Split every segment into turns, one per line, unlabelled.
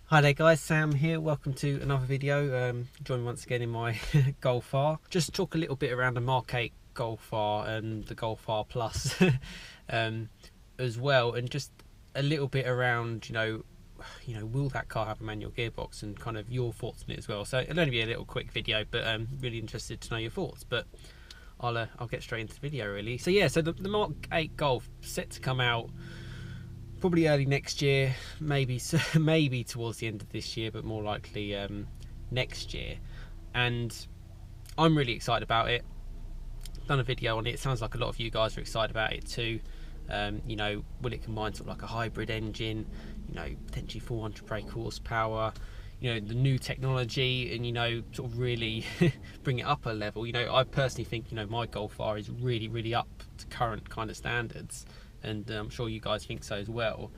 Hi there guys, Sam here. Welcome to another video. Join me once again in my Golf R. Just talk a little bit around the Mark 8 Golf R and the Golf R Plus as well, and just a little bit around, will that car have a manual gearbox, and kind of your thoughts on it as well. So it'll only be a little quick video, but really interested to know your thoughts. But I'll get straight into the video really. So yeah, so the Mark 8 Golf set to come out probably early next year, maybe towards the end of this year, but more likely next year. And I'm really excited about it. Done a video on it. It sounds like a lot of you guys are excited about it too. Will it combine sort of like a hybrid engine, potentially 400 brake horsepower, the new technology, and sort of really bring it up a level. I personally think my Golf R is really up to current kind of standards, and I'm sure you guys think so as well,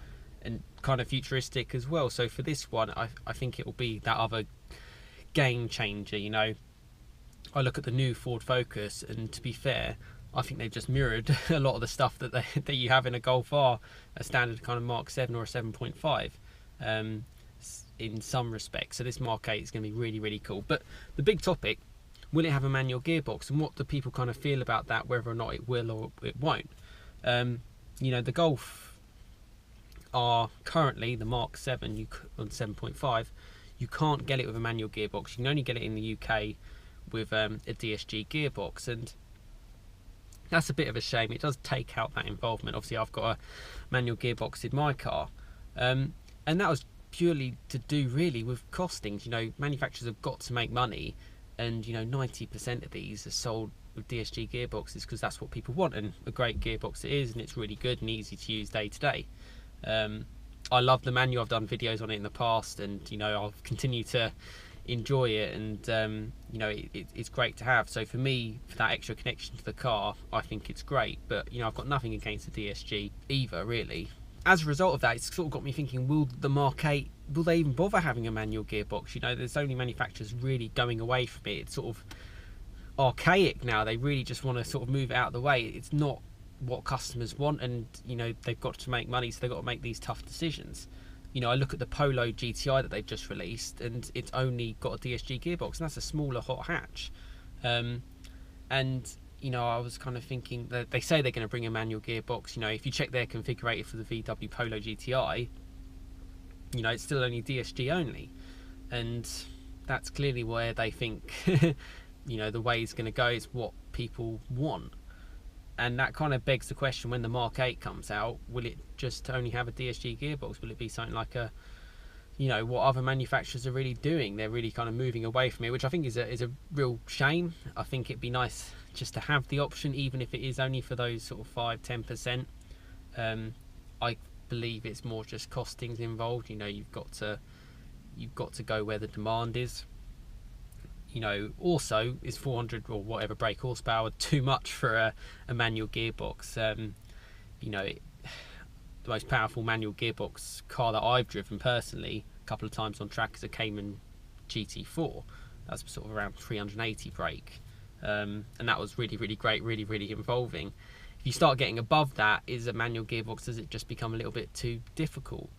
and kind of futuristic as well. So for this one, I think it will be that other game changer. I look at the new Ford Focus, and to be fair, I think they've just mirrored a lot of the stuff that you have in a Golf R, a standard kind of Mark 7 or a 7.5 in some respects. So this Mark 8 is going to be really cool. But the big topic, will it have a manual gearbox, and what do people kind of feel about that, whether or not it will or it won't. The Golf are currently the Mark 7 on 7.5. You can't get it with a manual gearbox. You can only get it in the UK with a DSG gearbox, and that's a bit of a shame. It does take out that involvement. Obviously, I've got a manual gearbox in my car, and that was purely to do really with costings. Manufacturers have got to make money, and 90% of these are sold with DSG gearboxes because that's what people want, and a great gearbox it is, and it's really good and easy to use day to day. I love the manual. I've done videos on it in the past, and I'll continue to enjoy it, and it's great to have. So for me, for that extra connection to the car, I think it's great. But I've got nothing against the DSG either, really. As a result of that, it's sort of got me thinking, will the Mark 8, will they even bother having a manual gearbox? There's only manufacturers really going away from it. It's sort of archaic now. They really just want to sort of move it out of the way. It's not what customers want, and they've got to make money, so they've got to make these tough decisions. I look at the Polo GTI that they've just released, and it's only got a DSG gearbox, and that's a smaller hot hatch. I was kind of thinking that they say they're going to bring a manual gearbox. If you check their configurator for the VW Polo GTI, it's still only DSG only, and that's clearly where they think the way it's going to go is what people want. And that kind of begs the question, when the Mark 8 comes out, will it just only have a DSG gearbox? Will it be something like what other manufacturers are really doing? They're really kind of moving away from it, which I think is a real shame. I think it'd be nice just to have the option, even if it is only for those sort of 5-10%. I believe it's more just costings involved. You've got to go where the demand is. Also, is 400 or whatever brake horsepower too much for a manual gearbox? The most powerful manual gearbox car that I've driven personally a couple of times on track is a Cayman GT4. That's sort of around 380 brake, and that was really great, really involving. If you start getting above that, is a manual gearbox, does it just become a little bit too difficult?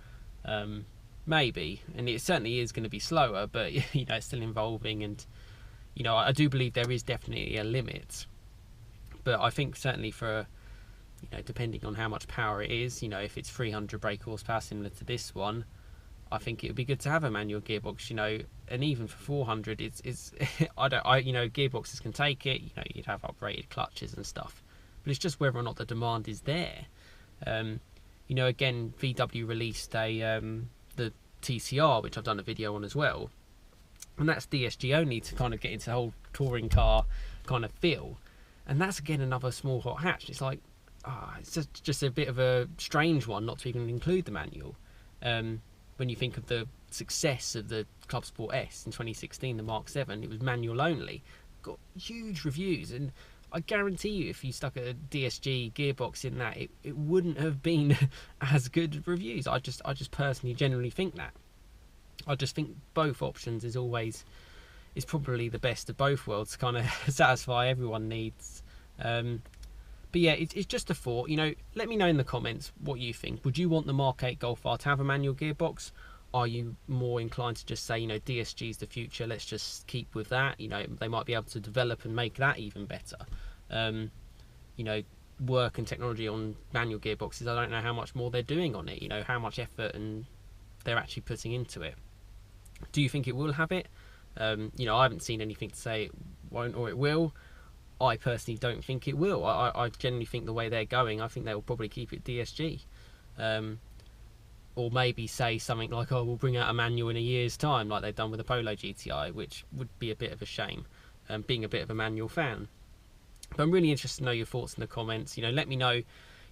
Maybe, and it certainly is going to be slower, but it's still involving, and I do believe there is definitely a limit. But I think certainly for depending on how much power it is, if it's 300 brake horsepower similar to this one, I think it would be good to have a manual gearbox. And even for 400, it's gearboxes can take it. You'd have uprated clutches and stuff, but it's just whether or not the demand is there. Again, VW released the TCR, which I've done a video on as well, and that's DSG only to kind of get into the whole touring car kind of feel. And that's again another small hot hatch. It's like it's just a bit of a strange one not to even include the manual. When you think of the success of the Club Sport S in 2016, the Mark 7, it was manual only, got huge reviews, and I guarantee you if you stuck a DSG gearbox in that, it wouldn't have been as good reviews. I just personally generally think that. I just think both options is probably the best of both worlds to kind of satisfy everyone needs. But yeah, it's just a thought. Let me know in the comments what you think. Would you want the Mark 8 Golf R to have a manual gearbox, are you more inclined to just say, you know, DSG is the future, let's just keep with that? You know, they might be able to develop and make that even better. You know, work and technology on manual gearboxes, I don't know how much more they're doing on it, you know, how much effort and they're actually putting into it. Do you think it will have it? You know, I haven't seen anything to say it won't or it will. I personally don't think it will. I generally think the way they're going, I think they will probably keep it DSG. Or maybe say something like, oh, we'll bring out a manual in a year's time, like they've done with the Polo GTI, which would be a bit of a shame, being a bit of a manual fan. But I'm really interested to know your thoughts in the comments. You know, let me know, you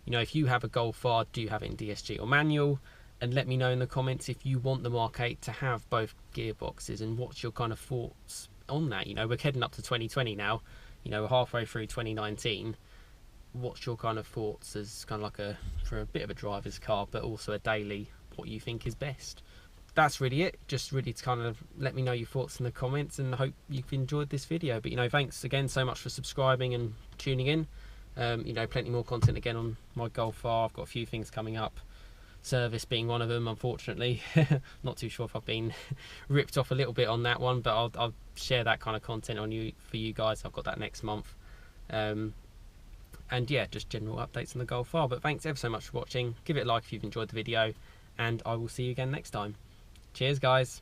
know, if you have a Golf R, do you have it in DSG or manual? And let me know in the comments if you want the Mark 8 to have both gearboxes, and what's your kind of thoughts on that. You know, we're heading up to 2020 now, you know, we're halfway through 2019. What's your kind of thoughts as kind of like for a bit of a driver's car, but also a daily, what you think is best? That's really it. Just really to kind of let me know your thoughts in the comments, and I hope you've enjoyed this video. But you know, thanks again so much for subscribing and tuning in. You know, plenty more content again on my Golf R. I've got a few things coming up, service being one of them, unfortunately. Not too sure if I've been ripped off a little bit on that one, but I'll share that kind of content for you guys. I've got that next month. And yeah, just general updates on the Golf R. But thanks ever so much for watching. Give it a like if you've enjoyed the video, and I will see you again next time. Cheers, guys.